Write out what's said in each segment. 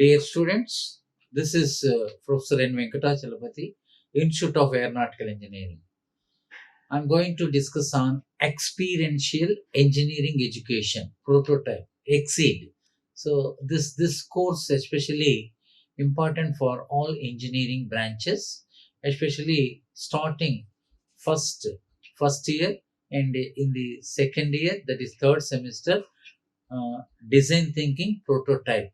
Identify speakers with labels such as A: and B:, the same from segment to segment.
A: Dear students, this is Professor N. Venkatachalapathi, Institute of Aeronautical Engineering. I am going to discuss on experiential engineering education prototype exceed. So this course especially important for all engineering branches, especially starting first first year and in the second year, that is third semester, design thinking prototype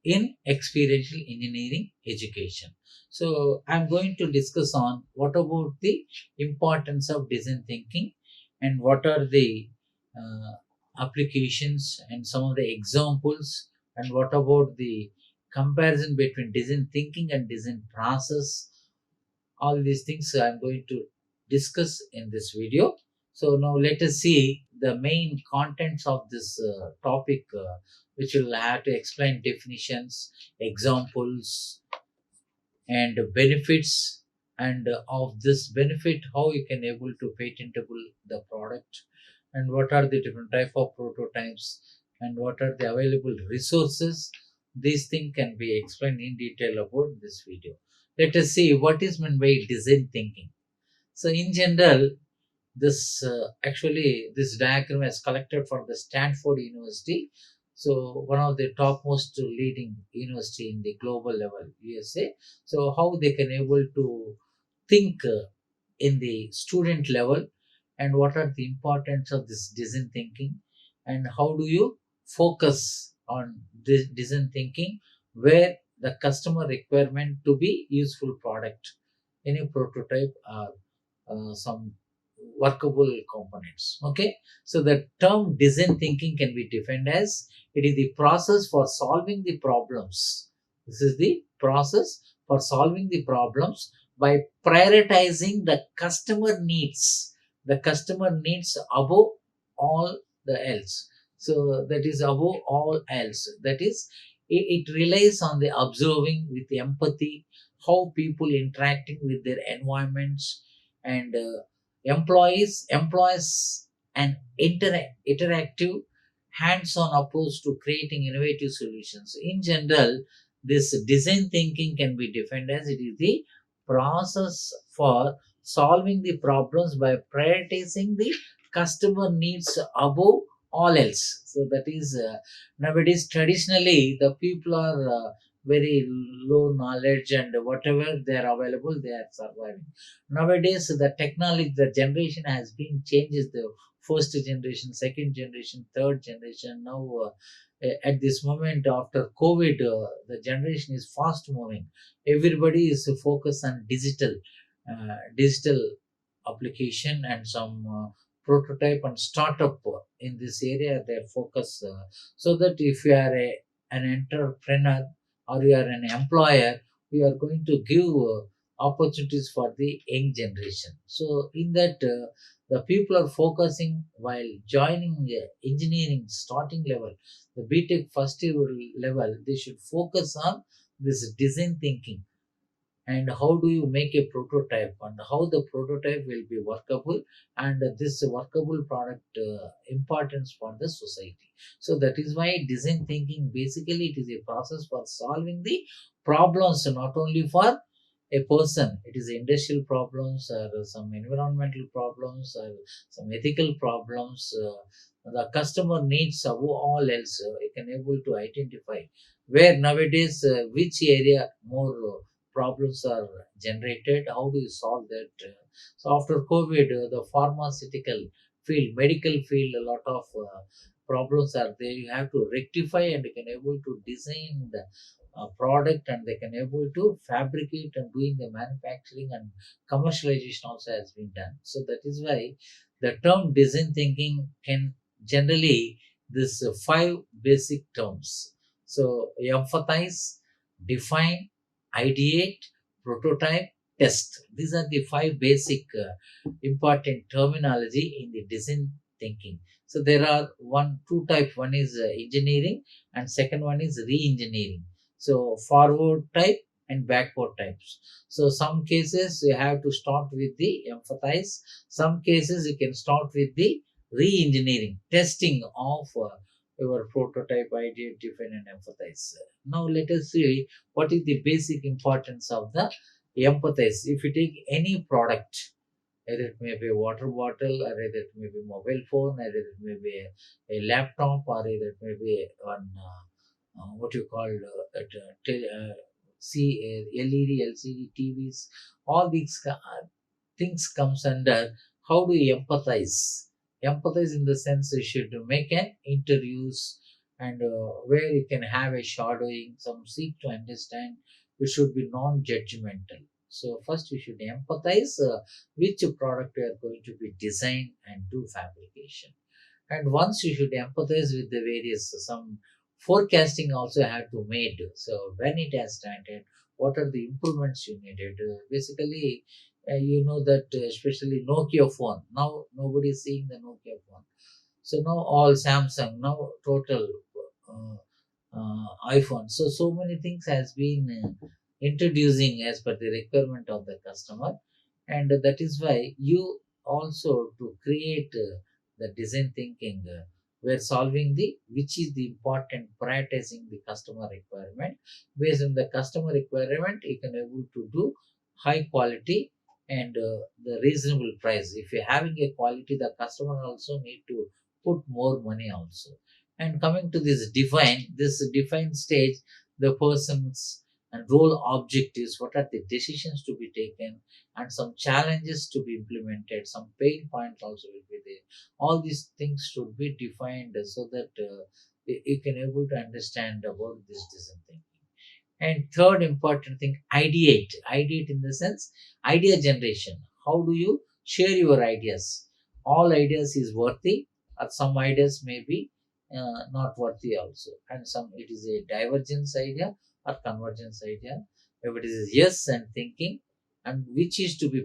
A: in experiential engineering education. So I'm going to discuss on what about the importance of design thinking and what are the uh, applications and some of the examples, and what about the comparison between design thinking and design process. All these things I'm going to discuss in this video. So now let us see the main contents of this topic, which will have to explain definitions, examples, and benefits, and of this benefit, how you can able to patentable the product, and what are the different type of prototypes, and what are the available resources. These things can be explained in detail about this video. Let us see what is meant by design thinking. So in general, this actually this diagram is collected from the Stanford University. So one of the topmost leading university in the global level, USA. So how they can able to think in the student level, and what are the importance of this design thinking, and how do you focus on this design thinking where the customer requirement to be useful product, any prototype or some workable components. Okay, so the term design thinking can be defined as it is the process for solving the problems. This is the process for solving the problems by prioritizing the customer needs above all the else. So that is above all else, that is it relies on the observing with empathy how people interacting with their environments, and employs an interactive hands-on approach to creating innovative solutions. In general, this design thinking can be defined as it is the process for solving the problems by prioritizing the customer needs above all else. So that is nowadays traditionally the people are very low knowledge, and whatever they are available they are surviving. Nowadays the technology, the generation has been changes, the first generation, second generation, third generation. Now at this moment after COVID, the generation is fast moving. Everybody is focused on digital application and some prototype and startup in this area, they focus, so that if you are an entrepreneur or you are an employer, you are going to give opportunities for the young generation. So in that, the people are focusing while joining engineering starting level, the BTech first year level, they should focus on this design thinking, and how do you make a prototype, and how the prototype will be workable, and this workable product importance for the society. So that is why design thinking basically it is a process for solving the problems, not only for a person, it is industrial problems or some environmental problems or some ethical problems. The customer needs above all else, you can able to identify where nowadays which area more problems are generated, how do you solve that. So after COVID, the pharmaceutical field, medical field, a lot of problems are there, you have to rectify, and you can able to design the product, and they can able to fabricate and doing the manufacturing, and commercialization also has been done. So that is why the term design thinking can generally this five basic terms. So empathize, define, ideate, prototype, test. These are the five basic important terminology in the design thinking. So there are two types. One is engineering, and second one is re-engineering. So forward type and backward types. So some cases you have to start with the empathize. Some cases you can start with the re-engineering, testing of your prototype, ideate, define, and empathize. Now let us see what is the basic importance of the empathize. If you take any product, either it may be a water bottle, or either it may be mobile phone, either it may be a laptop, or either it may be on what you call LED, LCD TVs. All these things comes under how do you empathize. Empathize in the sense you should make an interviews, and where you can have a shadowing, some seek to understand. You should be non-judgmental. So first we should empathize which product we are going to be design and do fabrication. And once you should empathize with the various some forecasting also have to made. So when it has started, what are the improvements you needed? Basically, you know that especially Nokia phone. Now nobody is seeing the Nokia phone. So now all Samsung. Now total iPhone. So many things has been introducing as per the requirement of the customer, and that is why you also to create the design thinking. We're solving the which is the important prioritizing the customer requirement. Based on the customer requirement, you can able to do high quality and the reasonable price. If you're having a quality, the customer also need to put more money also. And coming to this define stage, the person's and role objectives, what are the decisions to be taken, and some challenges to be implemented, some pain points also will be there. All these things should be defined so that you can able to understand about this design thing. And third important thing, ideate. Ideate in the sense, idea generation. How do you share your ideas? All ideas is worthy, or some ideas may be not worthy also. And some it is a divergence idea or convergence idea. If it is yes and thinking, and which is to be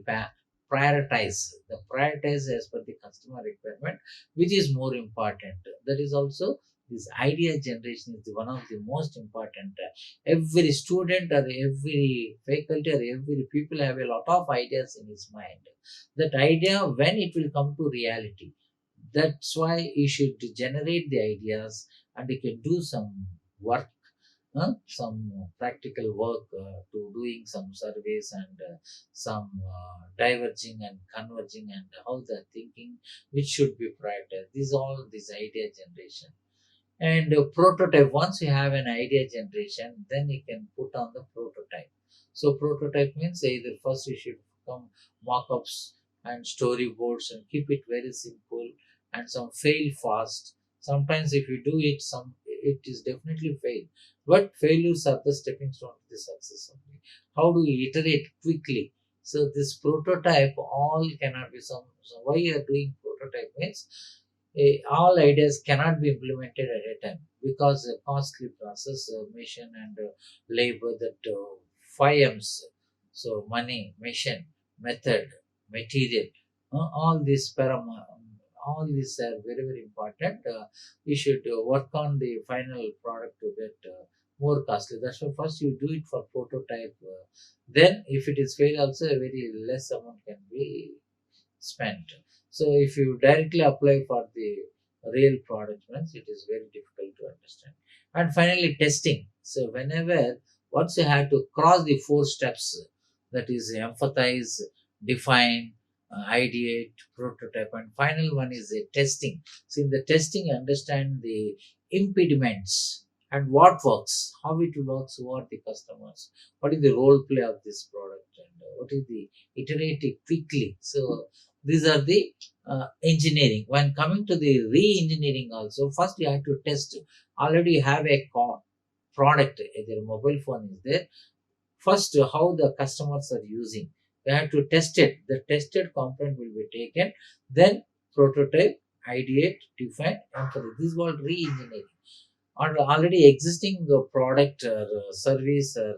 A: prioritized. The prioritize as per the customer requirement, which is more important. That is also this idea generation is one of the most important. Every student or every faculty or every people have a lot of ideas in his mind. That idea when it will come to reality, that's why you should generate the ideas, and you can do some work, some practical work to doing some surveys, and some diverging and converging, and how the thinking which should be prioritized. These all this idea generation. And prototype, once you have an idea generation, then you can put on the prototype. So prototype means either first you should come mock-ups and storyboards and keep it very simple, and some fail fast. Sometimes if you do it, some it is definitely fail, but failures are the stepping stone to the success only. How do you iterate quickly? So this prototype all cannot be so why you are doing prototype means all ideas cannot be implemented at a time, because the costly process, mission, and labor, that 5 M's. So money, mission, method, material, all these all these are very very important. You should work on the final product to get more costly. That's why first you do it for prototype. Then if it is fail also, a very less amount can be spent. So if you directly apply for the real product means it is very difficult to understand. And finally testing. So whenever once you have to cross the 4 steps, that is empathize, define, ideate, prototype, and final one is a testing. So in the testing, understand the impediments and what works, how it works, who are the customers, what is the role play of this product, and what is the iterative quickly. So these are the engineering. When coming to the re-engineering also, first you have to test. Already you have a product, either mobile phone is there. First, how the customers are using. You have to test it. The tested component will be taken. Then prototype, ideate, define, and for this is called re-engineering. Or already existing product or service or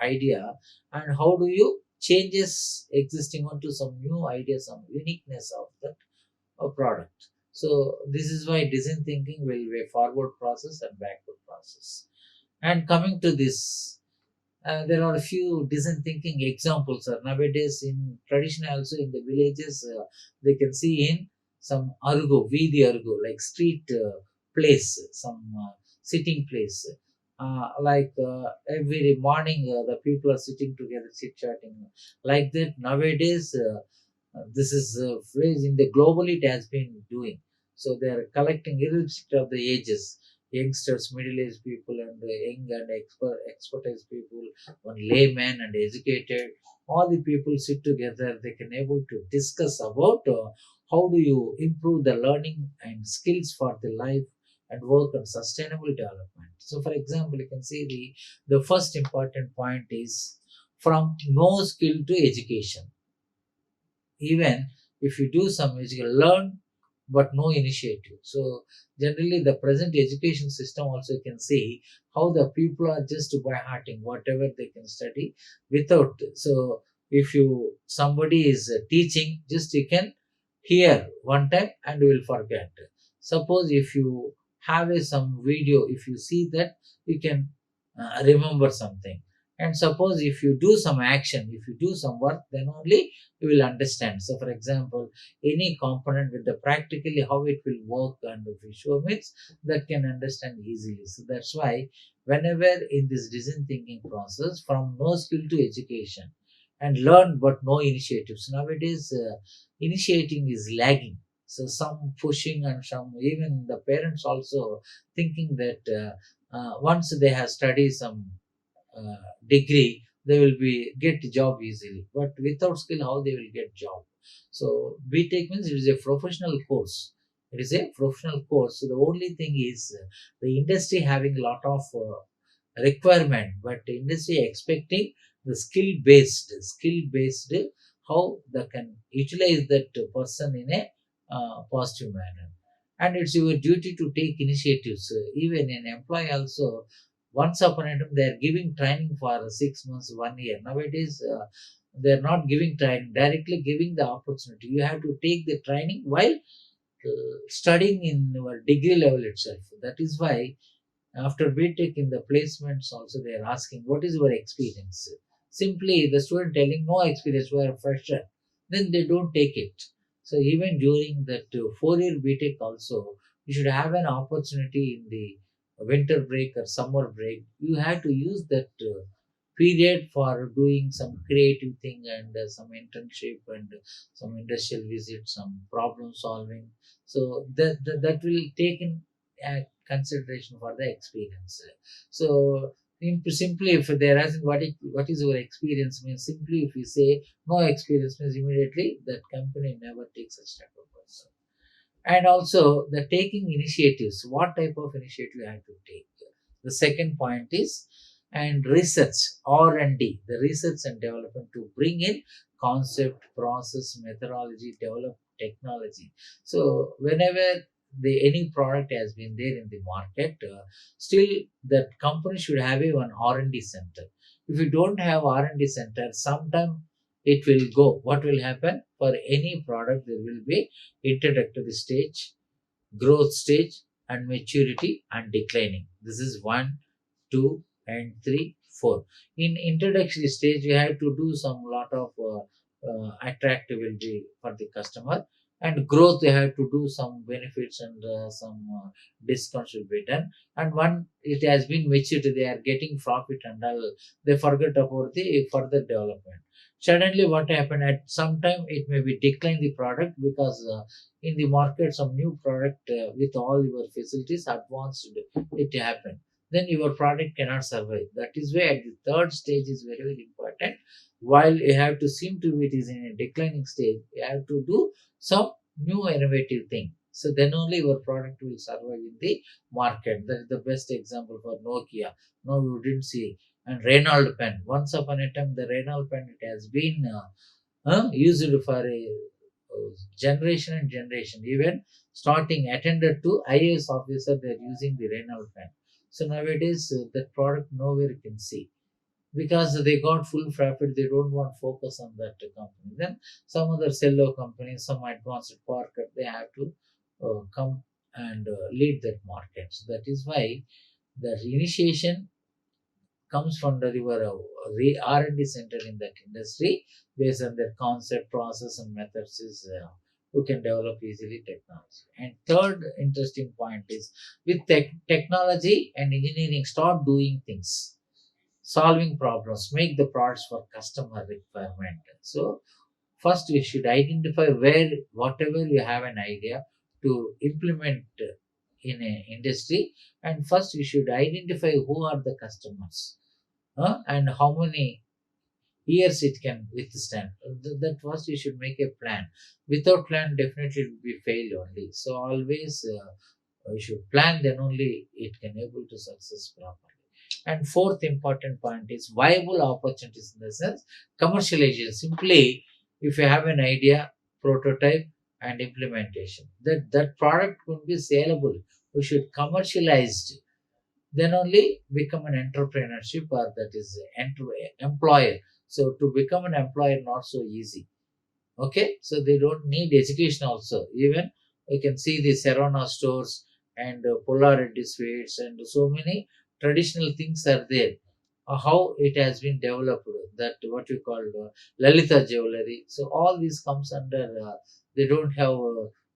A: idea, and how do you changes existing one to some new idea, some uniqueness of that product. So this is why design thinking will be a forward process and backward process. And coming to this, there are a few design thinking examples. Nowadays, in traditional also in the villages, they can see in some argo, Vidi argo, like street place, some sitting place. Every morning, the people are sitting together, chit chatting like that. Nowadays, this is phrase in the globally it has been doing. So they are collecting irrespective of the ages, youngsters, middle-aged people, and the young and expertise people, one layman and educated. All the people sit together. They can able to discuss about how do you improve the learning and skills for the life and work on sustainable development. So, for example, you can see the first important point is from no skill to education. Even if you do some education, learn but no initiative. So generally the present education system also you can see how the people are just by hearting whatever they can study without. So if you somebody is teaching, just you can hear one time and you will forget. Suppose if you have some video, if you see that, you can remember something. And suppose if you do some action, if you do some work, then only you will understand. So for example, any component with the practically how it will work and if you show means, that can understand easily. So that's why whenever in this design thinking process, from no skill to education and learn but no initiatives, nowadays initiating is lagging. So some pushing and some even the parents also thinking that once they have studied some degree, they will be get job easily, but without skill how they will get job. So BTech means it is a professional course. It is a professional course. So the only thing is the industry having a lot of requirement, but the industry expecting the skill based how they can utilize that person in a positive manner. And it's your duty to take initiatives. Even an employee also, once upon a time they are giving training for 6 months, 1 year. Nowadays they are not giving training, directly giving the opportunity. You have to take the training while studying in your degree level itself. That is why after BTech in the placements also they are asking what is your experience. Simply the student telling no experience, we are a fresher, then they don't take it. So even during that 4 year BTech also, you should have an opportunity in the winter break or summer break. You have to use that period for doing some creative thing and some internship and some industrial visit, some problem solving. So that will take in consideration for the experience. So simply if they're asking what is your experience means, simply if you say no experience means immediately that company never takes such type of person. And also the taking initiatives, what type of initiative you have to take. The second point is and research, R&D, the research and development to bring in concept, process, methodology, develop technology. So whenever any product has been there in the market, still that company should have a one R&D center. If you don't have R&D center, sometime it will go. What will happen for any product? There will be introductory stage, growth stage, and maturity and declining. This is 1, 2, and 3, 4. In introductory stage, you have to do some lot of attractivity for the customer, and growth you have to do some benefits and some discounts will be done. And when it has been matured, they are getting profit and all, they forget about the further development. Suddenly what happened at some time, it may be decline the product because in the market some new product with all your facilities advanced, it happened, then your product cannot survive. That is why at the third stage is very, very important. While you have to seem to be it is in a declining stage, you have to do some new innovative thing. So then only your product will survive in the market. That is the best example for Nokia. No, you didn't see. And Reynolds pen. Once upon a time, the Reynolds pen it has been used for a generation and generation. Even starting attended to IAS officer, they are using the Reynolds pen. So nowadays, that product nowhere you can see because they got full profit. They don't want focus on that company. Then some other cello companies, some advanced Parker, they have to come and lead that market. So that is why the initiation comes from the your R&D center in that industry based on their concept, process, and methods is who can develop easily technology. And third interesting point is with technology and engineering, start doing things, solving problems, make the products for customer requirement. So first we should identify where whatever you have an idea to implement in a industry, and first we should identify who are the customers, and how many years it can withstand. That first you should make a plan. Without plan, definitely it will be fail only. So always you should plan, then only it can able to success properly. And fourth important point is viable opportunities, in the sense commercialization. Simply, if you have an idea, prototype, and implementation, that product could be saleable, we should commercialize, then only become an entrepreneurship, or that is employer. So to become an employer, not so easy. Okay, so they don't need education also. Even you can see the Serrano stores and Polar sweets and so many traditional things are there. How it has been developed, that what you call Lalita jewelry. So all this comes under, they don't have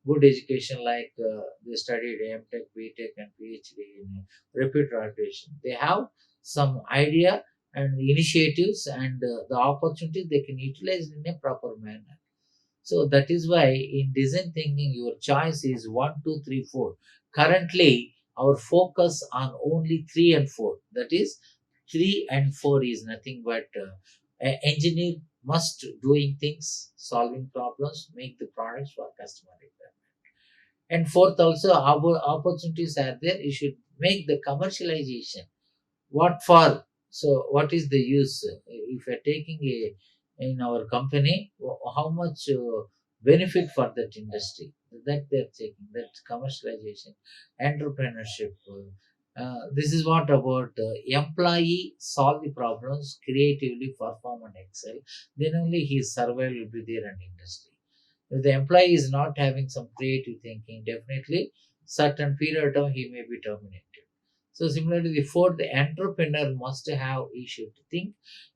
A: good education, like they studied M.Tech, B.Tech and PhD in reputed organization. They have some idea and initiatives, and the opportunities they can utilize in a proper manner. So that is why in design thinking, your choice is one, two, three, four. Currently, our focus on only three and four. That is, three and four is nothing but engineer must doing things, solving problems, make the products for customer requirement. And fourth, also our opportunities are there. You should make the commercialization. What for? So what is the use if you're taking a in our company, how much benefit for that industry, that they're taking, that commercialization, entrepreneurship. This is what about employee solve the problems creatively, perform and excel, then only his survival will be there in industry. If the employee is not having some creative thinking, definitely certain period of time he may be terminated. So similarly, the fourth, the entrepreneur must have, he should think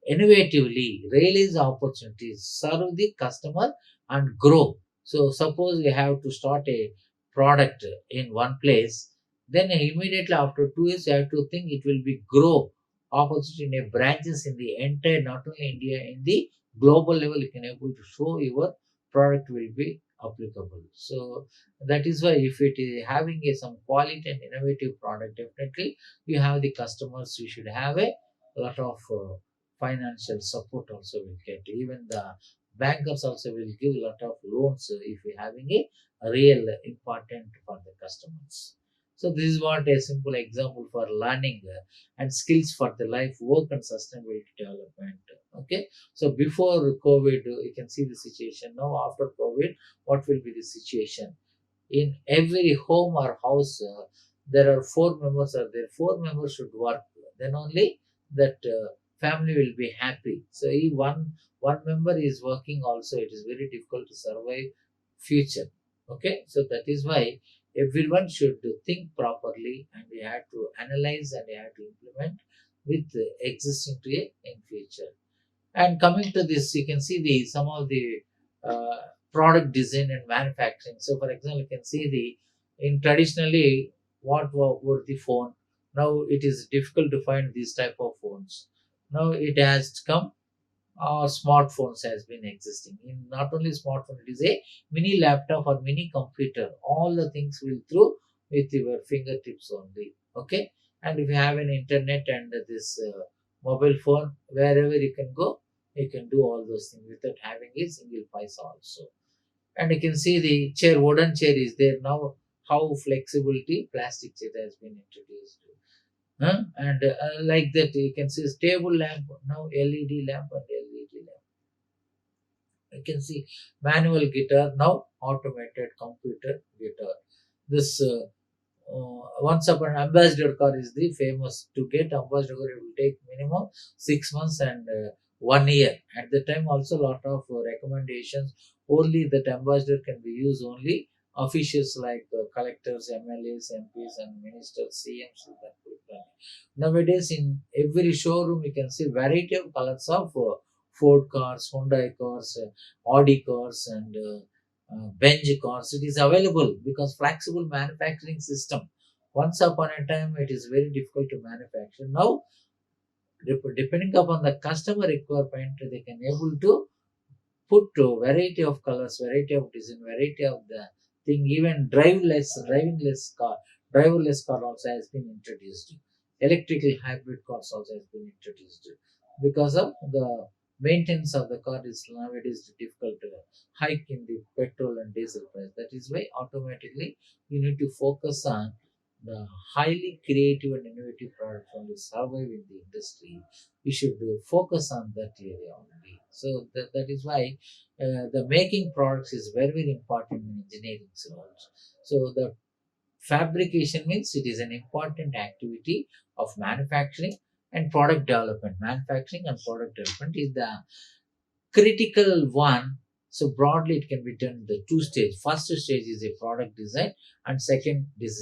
A: innovatively, realize opportunities, serve the customer and grow. So suppose you have to start a product in one place, then immediately after 2 years you have to think it will be grow opportunity in a branches in the entire, not only India, in the global level you can able to show your product will be applicable. So that is why if it is having a some quality and innovative product, definitely you have the customers. You should have a lot of financial support also will get. Even the bankers also will give a lot of loans if you're having a real important for the customers. So this is what a simple example for learning and skills for the life work and sustainability development. Okay, so before COVID, you can see the situation. Now after COVID, what will be the situation? In every home or house, there are four members are there. Four members should work. Then only that family will be happy. So if one member is working, also it is very difficult to survive future. Okay, so that is why everyone should think properly, and we have to analyze and we have to implement with existing to a in future. And coming to this, you can see the some of the uh, product design and manufacturing. So, for example, you can see the in traditionally what were the phone. Now it is difficult to find these type of phones. Now it has come. Smartphones has been existing. In not only smartphone, it is a mini laptop or mini computer. All the things will through with your fingertips only. Okay, and if you have an internet and this mobile phone, wherever you can go, you can do all those things without having a single paisa also. And you can see the chair, wooden chair is there now. How flexibility plastic chair has been introduced. And like that, you can see stable lamp now, LED lamp and LED lamp. You can see manual guitar now, automated computer guitar. This once upon ambassador car is the famous. To get ambassador car, it will take minimum 6 months and 1 year. At the time, also lot of recommendations. Only that ambassador can be used only officials like collectors, MLAs, MPs, and ministers, CMs. That will be. Nowadays, in every showroom, you can see variety of colors of Ford cars, Hyundai cars, Audi cars, and bench cars, it is available because flexible manufacturing system. Once upon a time, it is very difficult to manufacture. Now, depending upon the customer requirement, they can able to put a variety of colors, variety of design, variety of the thing. Even driverless car also has been introduced. Electrical hybrid cars also has been introduced because of the maintenance of the car is nowadays difficult to hike in the petrol and diesel price. That is why automatically you need to focus on the highly creative and innovative product only survive in the industry. We should focus on that area only. So that is why the making products is very very important in engineering roles. So the fabrication means it is an important activity of manufacturing and product development. Manufacturing and product development is the critical one. So broadly, it can be done in the two stage. First stage is a product design, and second is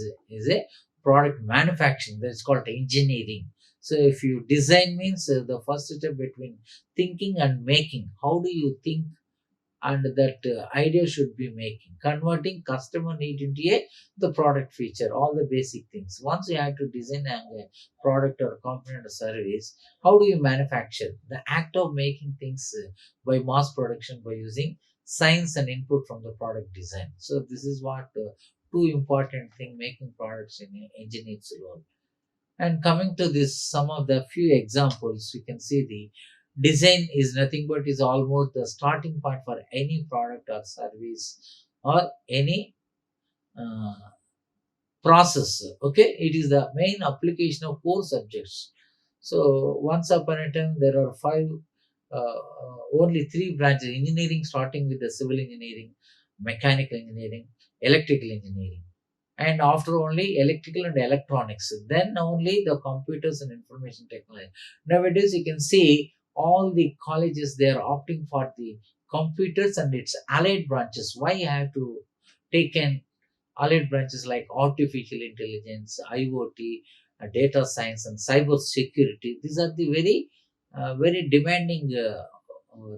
A: a product manufacturing. That's called engineering. So if you design means the first step between thinking and making. How do you think and that idea should be making converting customer need into a the product feature, all the basic things. Once you have to design a product or component or service, how do you manufacture? The act of making things by mass production by using science and input from the product design. So this is what two important thing making products in engineers role. And coming to this, some of the few examples, you can see the design is nothing but is almost the starting point for any product or service or any uh, process. Okay, it is the main application of four subjects. So once upon a time, there are five, only three branches: engineering, starting with the civil engineering, mechanical engineering, electrical engineering, and after only electrical and electronics, then only the computers and information technology. Nowadays you can see all the colleges, they are opting for the computers and its allied branches. Why I have to take an allied branches like artificial intelligence, IoT, data science, and cyber security? These are the very demanding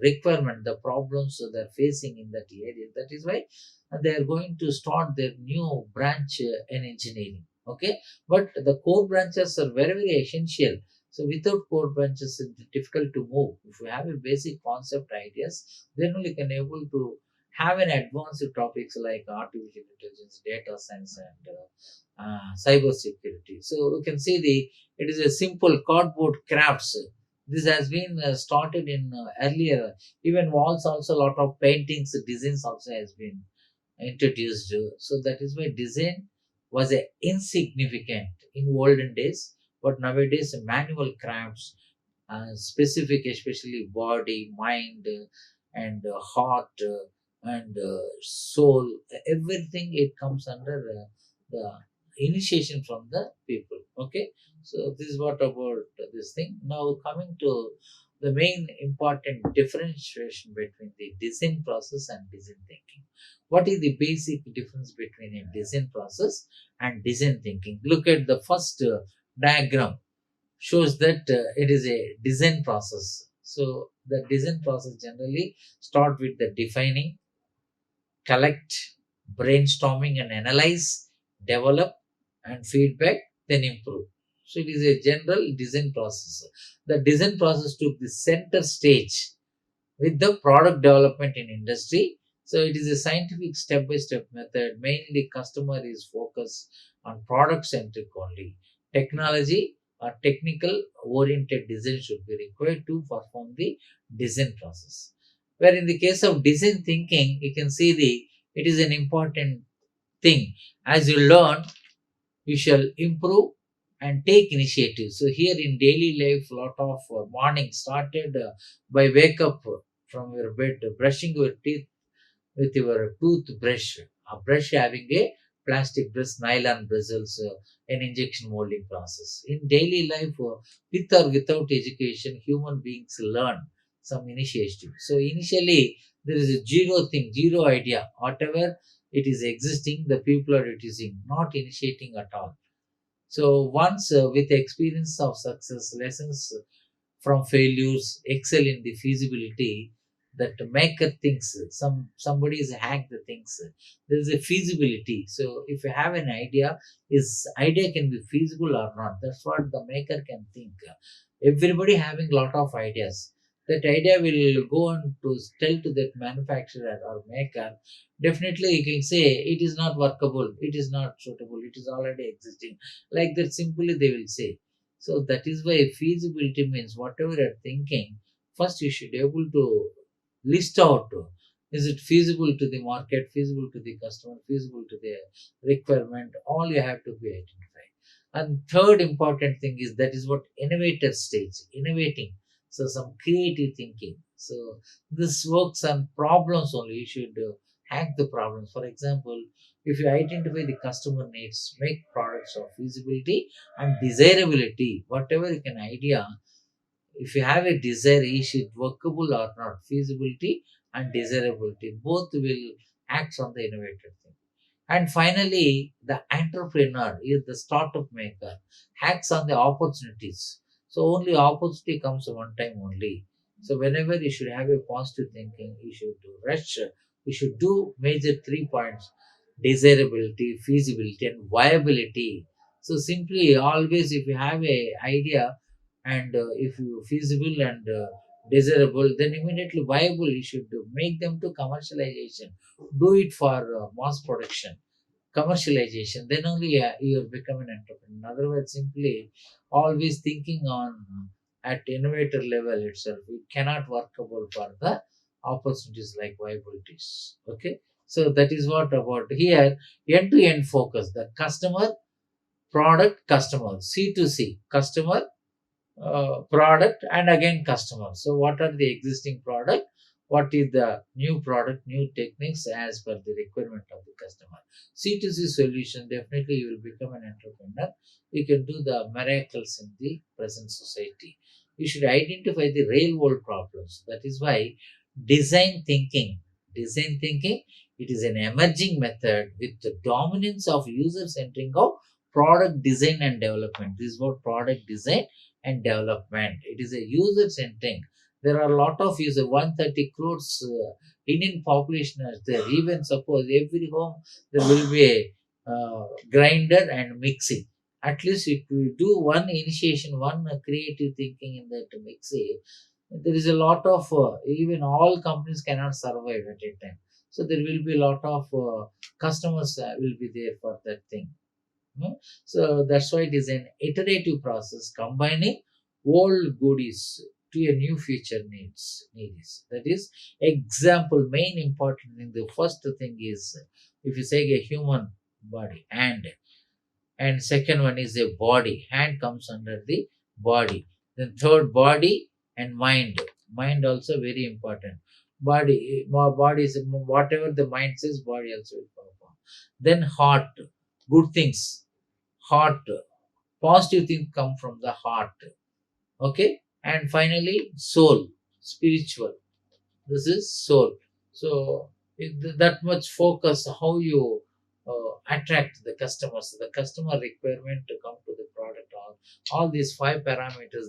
A: requirement, the problems that they're facing in that area. That is why they are going to start their new branch in engineering. Okay, but the core branches are very very essential. So without core branches, it's difficult to move. If you have a basic concept ideas, then only can able to have an advanced topics like artificial intelligence, data science, and cyber security. So you can see the it is a simple cardboard crafts. This has been started in earlier. Even walls also a lot of paintings, designs also has been introduced. So that is why design was a insignificant in olden days, but nowadays manual crafts, specific, especially body, mind, and heart, and soul, everything it comes under the initiation from the people. Okay, so this is what about this thing. Now coming to the main important differentiation between the design process and design thinking. What is the basic difference between a design process and design thinking? Look at the first diagram, shows that it is a design process. So the design process generally start with the defining, collect, brainstorming and analyze, develop and feedback, then improve. So it is a general design process. The design process took the center stage with the product development in industry. So it is a scientific step-by-step method. Mainly customer is focused on product centric only. Technology or technical oriented design should be required to perform the design process. Where in the case of design thinking, you can see the it is an important thing. As you learn, you shall improve and take initiative. So here in daily life, lot of morning started by wake up from your bed, brushing your teeth with your toothbrush, a brush having a plastic brush, nylon bristles, an injection molding process. In daily life, with or without education, human beings learn some initiative. So initially, there is a zero thing, zero idea. Whatever it is existing, the people are using, not initiating at all. So once with experience of success, lessons from failures, excel in the feasibility, that maker thinks, somebody is hacked the things. There is a feasibility. So if you have an idea, is idea can be feasible or not? That's what the maker can think. Everybody having lot of ideas. That idea will go on to tell to that manufacturer or maker. Definitely, you can say it is not workable, it is not suitable, it is already existing. Like that, simply they will say. So that is why feasibility means whatever you're thinking, first you should able to list out, is it feasible to the market, feasible to the customer, feasible to the requirement. All you have to be identified. And third important thing is, that is what innovator stage, innovating. So some creative thinking. So this works on problems only. You should hack the problems. For example, if you identify the customer needs, make products of feasibility and desirability, whatever you can idea. If you have a desire, is it workable or not? Feasibility and desirability both will act on the innovative thing. And finally, the entrepreneur is the startup maker, hacks on the opportunities. So only opportunity comes one time only. So whenever you should have a positive thinking, you should do rush. You should do major 3 points: desirability, feasibility, and viability. So simply, always if you have a idea, and if you feasible and desirable, then immediately viable, you should make them to commercialization. Do it for mass production, commercialization, then only you will become an entrepreneur. Otherwise, simply always thinking on at innovator level itself, it cannot workable for the opportunities like viabilities. Okay, so that is what about here. End to end focus, the customer, product, customer, c to c, customer, product, and again customer. So what are the existing product, what is the new product, new techniques as per the requirement of the customer. C2C solution, definitely you will become an entrepreneur. You can do the miracles in the present society. You should identify the real world problems. That is why design thinking, design thinking, it is an emerging method with the dominance of user centering of product design and development. This is what product design and development. It is a user centering. There are a lot of users, 130 crores Indian population is there. Even suppose every home there will be a grinder and mixing. At least if we do one initiation, one creative thinking in that mixing, there is a lot of even all companies cannot survive at a time. So there will be a lot of customers will be there for that thing. Hmm? So that's why it is an iterative process combining old goodies to a new future needs. That is example, main important thing. The first thing is, if you say a human body, and second one is a body. Hand comes under the body. Then third, body and mind. Mind also very important. Body is whatever the mind says, body also will perform. Then heart, good things. Heart, positive things come from the heart. Okay, and finally soul, spiritual. This is soul. So that much focus how you attract the customers, the customer requirement to come to the product. All these 5 parameters,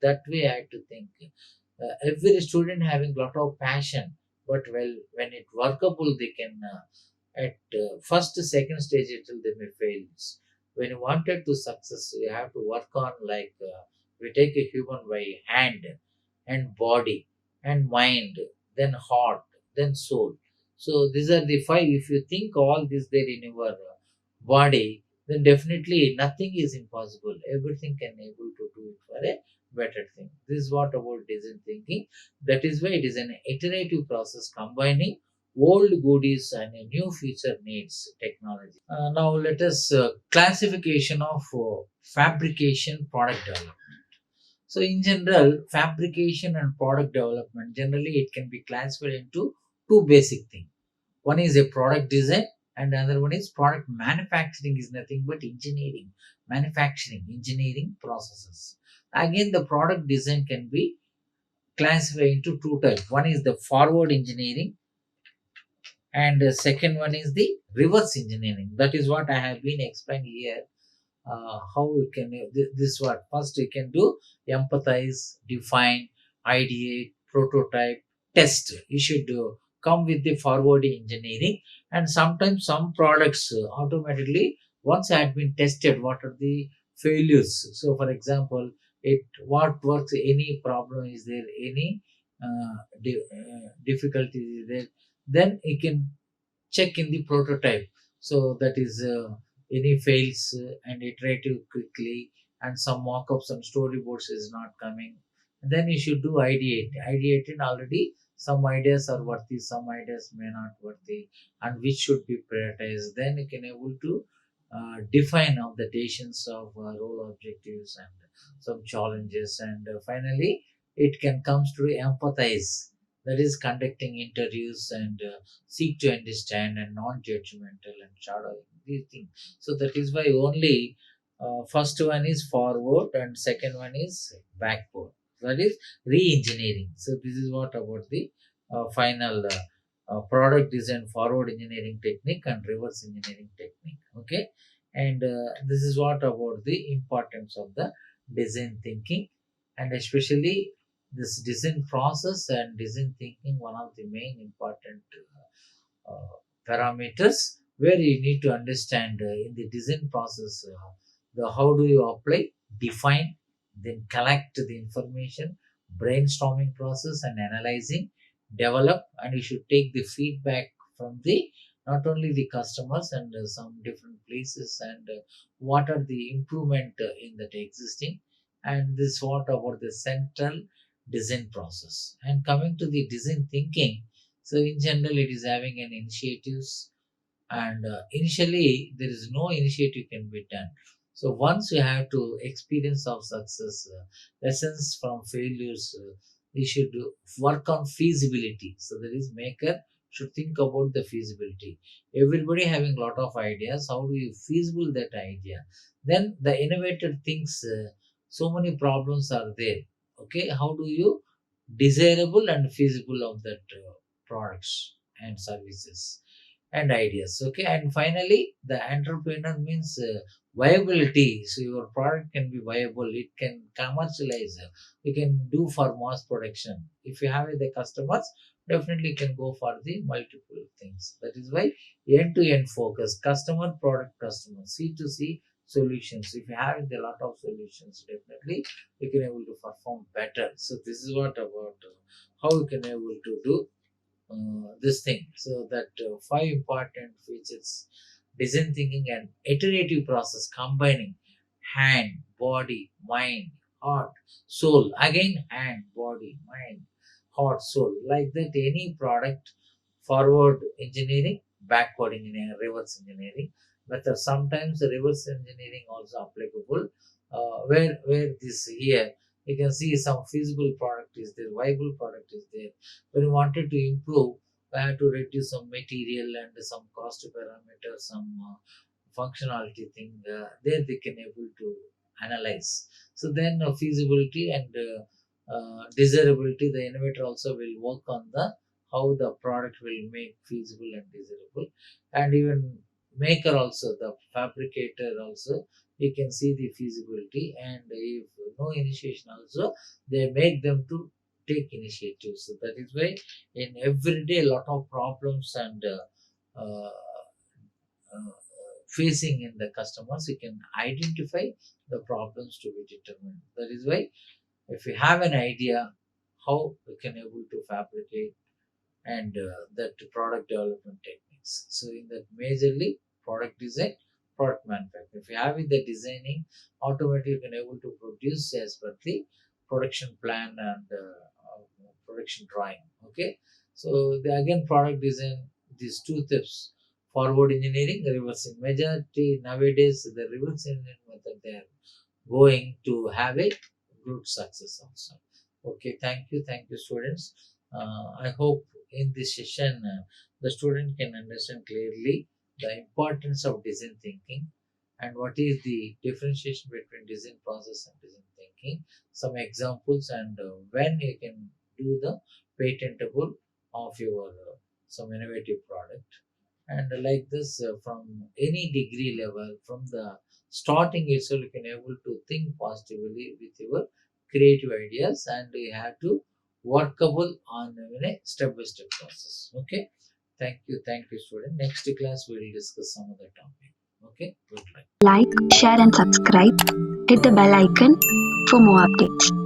A: that way I have to think. Every student having lot of passion, but well, when it workable, they can at first second stage until they may fail. When you wanted to success, you have to work on, like we take a human by hand and body and mind, then heart, then soul. So these are the 5. If you think all this there in your body, then definitely nothing is impossible. Everything can able to do it for a better thing. This is what about design thinking. That is why it is an iterative process combining old goodies and a new future needs technology. Now let us classification of fabrication product development. So in general, fabrication and product development, generally it can be classified into two basic things. One is a product design and another one is product manufacturing, is nothing but engineering, manufacturing, engineering processes. Again, the product design can be classified into two types. One is the forward engineering and the second one is the reverse engineering. That is what I have been explaining here. How you can this what first you can do: empathize, define, ideate, prototype, test. You should come with the forward engineering, and sometimes some products automatically once had been tested, what are the failures. So for example, it what works, any problem is there, any difficulty is there, then you can check in the prototype. So that is any fails and iterative quickly, and some mock-ups and storyboards is not coming, then you should do ideating. Already some ideas are worthy, some ideas may not worthy, and which should be prioritized. Then you can able to define of the decisions of role objectives and some challenges, and finally it can comes to empathize, that is conducting interviews and seek to understand and non-judgmental and shadowing these things. So that is why only first one is forward and second one is backward. That is re-engineering. So this is what about the final product design forward engineering technique and reverse engineering technique. Okay, and this is what about the importance of the design thinking, and especially this design process and design thinking, one of the main important parameters where you need to understand in the design process, the how do you apply, define, then collect the information, brainstorming process and analyzing, develop, and you should take the feedback from the not only the customers and some different places, and what are the improvement in that existing, and this what about the central design process. And coming to the design thinking, so in general, it is having an initiatives, and initially there is no initiative can be done. So once you have to experience of success, lessons from failures, you should work on feasibility. So there is maker should think about the feasibility. Everybody having lot of ideas. How do you feasible that idea? Then the innovator thinks so many problems are there. Okay, how do you desirable and feasible of that products and services and ideas. Okay, and finally the entrepreneur means viability. So your product can be viable, it can commercialize, you can do for mass production. If you have the customers, definitely can go for the multiple things. That is why end to end focus, customer, product, customer, c to c solutions. If you have a lot of solutions, definitely you can able to perform better. So this is what about how you can able to do this thing. So that five important features: design thinking and iterative process, combining hand, body, mind, heart, soul. Again, hand, body, mind, heart, soul. Like that, any product, forward engineering, backward engineering, reverse engineering method. Sometimes the reverse engineering also applicable. Where this here you can see some feasible product is there, viable product is there. When you wanted to improve, we have to reduce some material and some cost parameter, some functionality thing. There they can able to analyze. So then feasibility and desirability, the innovator also will work on the how the product will make feasible and desirable, and even maker also, the fabricator also, you can see the feasibility, and if no initiation also, they make them to take initiative. So that is why in everyday lot of problems and uh, uh, facing in the customers, you can identify the problems to be determined. That is why if you have an idea how you can able to fabricate and that product development techniques. So in that majorly product design, product manufacturing. If you have in the designing, automatically you can able to produce as per the production plan and production drawing. Okay, so the again product design, these two tips: forward engineering, reversing. Majority nowadays the reverse engineering method they are going to have a good success also. Okay, thank you, students. I hope in this session the student can understand clearly the importance of design thinking and what is the differentiation between design process and design thinking. Some examples, and when you can do the patentable of your some innovative product, and like this from any degree level, from the starting itself you can able to think positively with your creative ideas, and you have to workable on a step-by-step process. Okay. Thank you, student. Next class we will discuss some other topic. Okay. Good luck.
B: Like, share, and subscribe. Hit the bell icon for more updates.